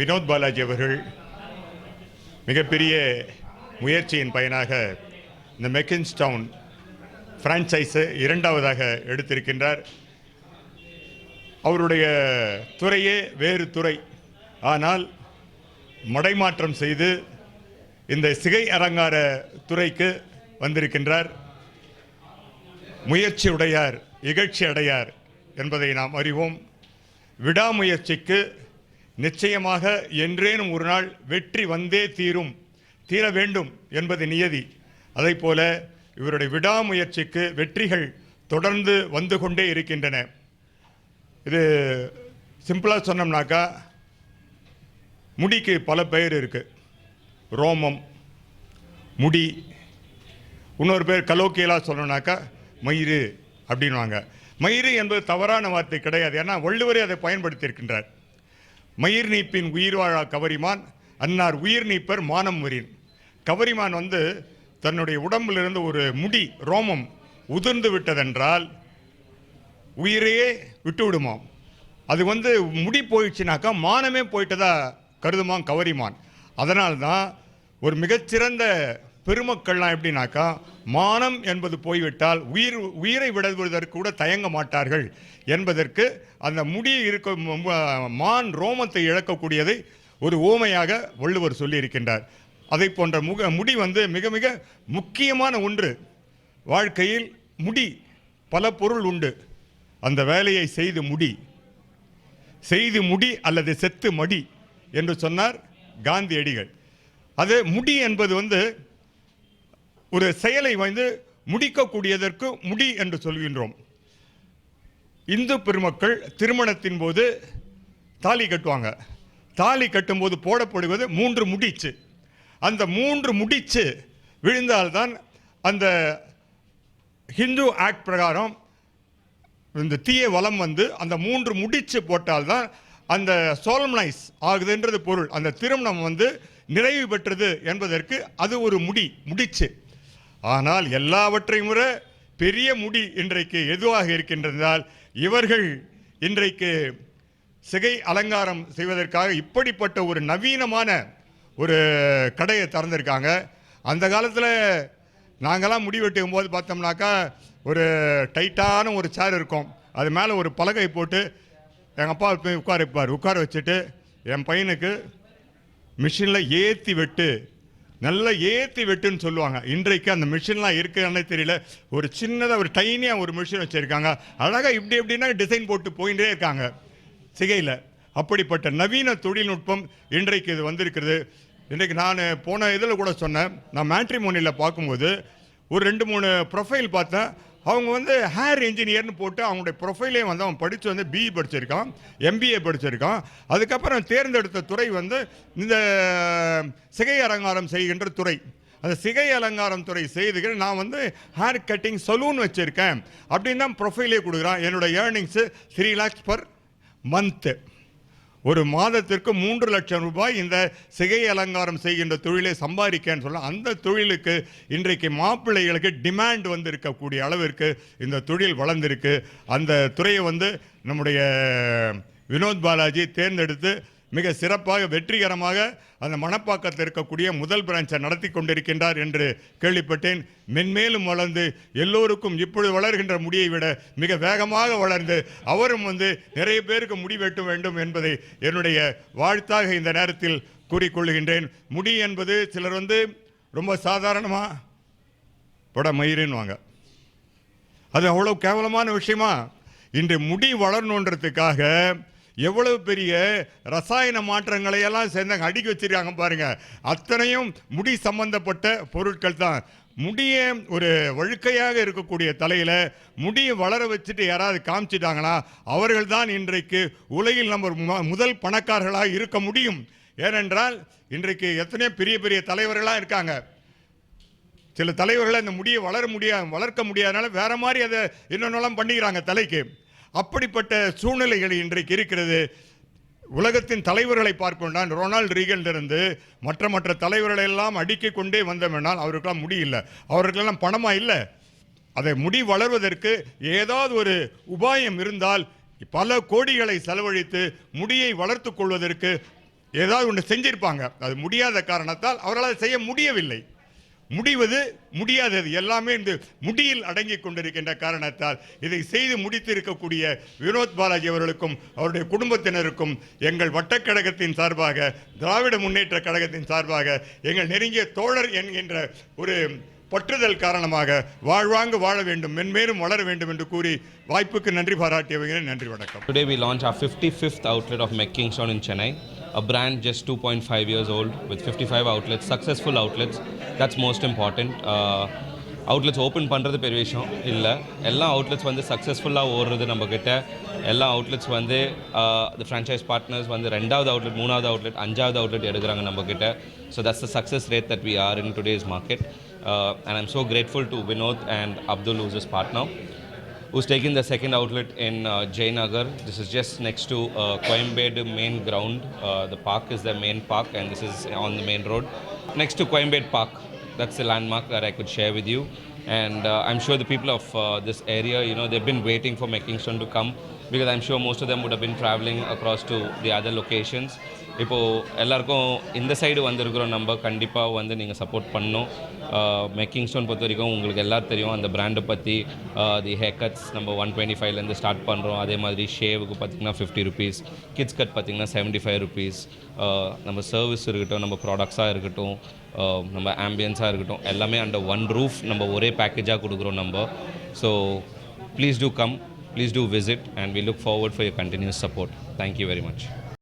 வினோத் பாலாஜி அவர்கள் மிகப்பெரிய முயற்சியின் பயனாக இந்த மெக்கின்ஸ் டவுன் ஃப்ரான்ச்சைஸை இரண்டாவதாக எடுத்திருக்கின்றார். அவருடைய துறையே வேறு துறை, ஆனால் மடைமாற்றம் செய்து இந்த சிகை அலங்கார துறைக்கு வந்திருக்கின்றார். முயற்சி உடையார் இகழ்ச்சி அடையார் என்பதை நாம் அறிவோம். விடாமுயற்சிக்கு நிச்சயமாக என்றேனும் ஒரு நாள் வெற்றி வந்தே தீர வேண்டும் என்பது நியதி. அதை போல இவருடைய விடாமுயற்சிக்கு வெற்றிகள் தொடர்ந்து வந்து கொண்டே இருக்கின்றன. இது சிம்பிளாக சொன்னோம்னாக்கா, முடிக்கு பல பெயர் இருக்குது. ரோமம், முடி, இன்னொரு பேர் கலோக்கியலாக சொல்லணும்னாக்கா மயிறு அப்படின்வாங்க. மயிறு என்பது தவறான வார்த்தை கிடையாது, ஏன்னா வள்ளுவரே அதை பயன்படுத்தியிருக்கின்றார். மயிர் நீப்பின் உயிர் வாழா கவரிமான் அன்னார் உயிர் நீப்பர் மானம் உரின். கவரிமான் தன்னுடைய உடம்பிலிருந்து ஒரு முடி ரோமம் உதிர்ந்து விட்டதென்றால் உயிரையே விட்டு விடுமாம். அது முடி போயிடுச்சுனாக்கா மானமே போயிட்டதா கருதுமாம் கவரிமான். அதனால்தான் ஒரு மிகச்சிறந்த பெருமக்கள்லாம் எப்படின்னாக்கா, மானம் என்பது போய்விட்டால் உயிரை விடுவதற்கு கூட தயங்க மாட்டார்கள் என்பதற்கு அந்த முடி இருக்க மான் ரோமத்தை இழக்கக்கூடியதை ஒரு ஓமையாக வள்ளுவர் சொல்லியிருக்கின்றார். அதை போன்ற முடி மிக மிக முக்கியமான ஒன்று. வாழ்க்கையில் முடி பல பொருள் உண்டு. அந்த வேலையை செய்து முடி அல்லது செத்து மடி என்று சொன்னார் காந்தியடிகள். அது முடி என்பது ஒரு செயலை முடிக்கக்கூடியதற்கு முடி என்று சொல்கின்றோம். இந்து பெருமக்கள் திருமணத்தின் போது தாலி கட்டுவாங்க. தாலி கட்டும்போது போடப்படுவது 3 முடிச்சு. அந்த 3 முடிச்சு விழுந்தால்தான் அந்த ஹிந்து ஆக்ட் பிரகாரம் இந்த தீய வலம் அந்த 3 முடிச்சு போட்டால்தான் அந்த சோலம்னைஸ் ஆகுதுன்றது பொருள். அந்த திருமணம் நிறைவு பெற்றது என்பதற்கு அது ஒரு முடிச்சு. ஆனால் எல்லாவற்றையும் விட பெரிய முடி இன்றைக்கு எதுவாக இருக்கின்றதால் இவர்கள் இன்றைக்கு சிகை அலங்காரம் செய்வதற்காக இப்படிப்பட்ட ஒரு நவீனமான ஒரு கடையை திறந்திருக்காங்க. அந்த காலத்தில் நாங்கள்லாம் முடி வெட்டும் போது பார்த்தோம்னாக்கா ஒரு டைட்டான ஒரு சேர் இருக்கும். அது மேலே ஒரு பலகை போட்டு எங்கள் அப்பா போய் உட்கார வச்சுட்டு என் பையனுக்கு மிஷினில் நல்லா ஏற்றி வெட்டுன்னு சொல்லுவாங்க. இன்றைக்கு அந்த மிஷின்லாம் இருக்குன்னு தெரியல. ஒரு சின்னதாக ஒரு டைனியாக ஒரு மிஷின் வச்சுருக்காங்க. அழகாக எப்படின்னா டிசைன் போட்டு போயிட்டே இருக்காங்க சிகையில். அப்படிப்பட்ட நவீன தொழில்நுட்பம் இன்றைக்கு இது வந்திருக்கிறது. இன்றைக்கு நான் போன இதில் கூட சொன்னேன், நான் மேட்ரிமோனியில் பார்க்கும்போது ஒரு 2-3 ப்ரொஃபைல் பார்த்தேன். அவங்க ஹேர் இன்ஜினியர்னு போட்டு அவங்களுடைய ப்ரொஃபைலே அவன் படித்து பிஇ படிச்சிருக்கான், எம்பிஏ படிச்சிருக்கான். அதுக்கப்புறம் தேர்ந்தெடுத்த துறை இந்த சிகை அலங்காரம் செய்கின்ற துறை. அந்த சிகை அலங்காரம் துறை செய்துக்கிற நான் ஹேர் கட்டிங் சலூன் வச்சுருக்கேன் அப்படின்னு தான் ப்ரொஃபைலே கொடுக்குறான். என்னோடய ஏர்னிங்ஸு 3 lakhs per month. ஒரு மாதத்திற்கு 3 லட்சம் ரூபாய் இந்த சிகை அலங்காரம் செய்கின்ற தொழிலை சம்பாதிக்கன்னு சொல்ல, அந்த தொழிலுக்கு இன்றைக்கு மாப்பிள்ளைகளுக்கு டிமாண்ட் இருக்கக்கூடிய அளவிற்கு இந்த தொழில் வளர்ந்திருக்கு. அந்த துறையை நம்முடைய வினோத் பாலாஜி தேர்ந்தெடுத்து மிக சிறப்பாக வெற்றிகரமாக அந்த மணப்பாக்கத்தில் இருக்கக்கூடிய முதல் பிரான்ச்சை நடத்தி கொண்டிருக்கின்றார் என்று கேள்விப்பட்டேன். மென்மேலும் வளர்ந்து எல்லோருக்கும் இப்பொழுது வளர்கின்ற முடியை விட மிக வேகமாக வளர்ந்து அவரும் நிறைய பேருக்கு முடி வெட்ட வேண்டும் என்பதை என்னுடைய வாழ்த்தாக இந்த நேரத்தில் கூறிக்கொள்கின்றேன். முடி என்பது சிலர் ரொம்ப சாதாரணமாக பட மயிருன்னுவாங்க. அது அவ்வளோ கேவலமான விஷயமா? இன்று முடி வளரணுன்றதுக்காக எவ்வளவு பெரிய ரசாயன மாற்றங்களை எல்லாம் சேர்ந்தாங்க, அடுக்கி வச்சிருக்காங்க பாருங்க. அத்தனையும் முடி சம்பந்தப்பட்ட பொருட்கள் தான். முடிய ஒரு வழுக்கையாக இருக்கக்கூடிய தலையில் முடியை வளர வச்சுட்டு யாராவது காமிச்சிட்டாங்கன்னா அவர்கள் தான் இன்றைக்கு உலகில் நம்ம முதல் பணக்காரர்களாக இருக்க முடியும். ஏனென்றால் இன்றைக்கு எத்தனையோ பெரிய பெரிய தலைவர்களாக இருக்காங்க. சில தலைவர்களை அந்த முடியை வளர்க்க முடியாதனால வேற மாதிரி அதை இன்னொன்னெல்லாம் பண்ணிக்கிறாங்க தலைக்கு. அப்படிப்பட்ட சூழ்நிலைகள் இன்றைக்கு இருக்கிறது. உலகத்தின் தலைவர்களை பார்க்கொண்டான் ரொனால்டு ரீகனிலிருந்து மற்ற தலைவர்களை எல்லாம் அடுக்கிக் கொண்டே வந்தோம்னால் அவருக்கெல்லாம் முடியல, அவர்களுக்கெல்லாம் பணமாக இல்லை. அதை முடி வளர்வதற்கு ஏதாவது ஒரு உபாயம் இருந்தால் பல கோடிகளை செலவழித்து முடியை வளர்த்து கொள்வதற்கு ஏதாவது ஒன்று செஞ்சிருப்பாங்க. அது முடியாத காரணத்தால் அவர்களால் செய்ய முடியவில்லை. முடிவது முடியாதது எல்லாமே இந்த முடியில் அடங்கி கொண்டிருக்கின்ற காரணத்தால் இதை செய்து முடித்திருக்கக்கூடிய வினோத் பாலாஜி அவர்களுக்கும் அவருடைய குடும்பத்தினருக்கும் எங்கள் வட்டக்கழகத்தின் சார்பாக, திராவிட முன்னேற்ற கழகத்தின் சார்பாக, எங்கள் நெருங்கிய தோழர் என்கின்ற ஒரு பற்றுதல் காரணமாக வாழ்வாங்கு வாழ வேண்டும், மென்மேலும் வளர வேண்டும் என்று கூறி வாய்ப்புக்கு நன்றி பாராட்டியவர்கள். நன்றி, வணக்கம். Today we launch our 55th outlet of McKingston in Chennai, a brand just 2.5 years old with 55 outlets, successful outlets. That's most important. Outlets open பண்ணுறது பெரிய விஷயம் இல்லை. எல்லா அவுட்லெட்ஸ் வந்து சக்ஸஸ்ஃபுல்லாக ஓடுறது நம்மக்கிட்ட. எல்லா அவுட்லெட்ஸ் வந்து the franchise partners வந்து 2வது அவுட்லெட், 3வது அவுட்லெட், 5வது அவுட்லெட் எடுக்கிறாங்க நம்மக்கிட்ட. So that's the success rate that we are in today's market. And I'm so grateful to Vinod and Abdul, who's his partner, who's taking the second outlet in Jayanagar. This is just next to Coimbatore main ground. The park is the main park, and this is on the main road. Next to Coimbatore Park. That's the landmark that I could share with you. And I'm sure the people of this area, you know, they've been waiting for McKingston to come, because I'm sure most of them would have been traveling across to the other locations. இப்போது எல்லாருக்கும் இந்த side வந்திருக்கிறோம். நம்ம கண்டிப்பாக வந்து நீங்கள் support பண்ணணும். மெக்கிங்ஸ்டோன் பொறுத்த வரைக்கும் உங்களுக்கு எல்லோரும் தெரியும் அந்த பிராண்டை பற்றி. தி ஹேர் கட்ஸ் நம்ம 125லேருந்து ஸ்டார்ட் பண்ணுறோம். அதே மாதிரி ஷேவுக்கு பார்த்திங்கன்னா 50 rupees, கிட்ஸ் கட் பார்த்திங்கன்னா 75 rupees. நம்ம சர்வீஸ் இருக்கட்டும், நம்ம ப்ராடக்ட்ஸாக இருக்கட்டும், நம்ம ஆம்பியன்ஸாக இருக்கட்டும், எல்லாமே அண்டர் ஒன் ரூஃப் நம்ம ஒரே பேக்கேஜாக கொடுக்குறோம் நம்ம. So please do come, please do visit, and we look forward for your continuous support. Thank you very much.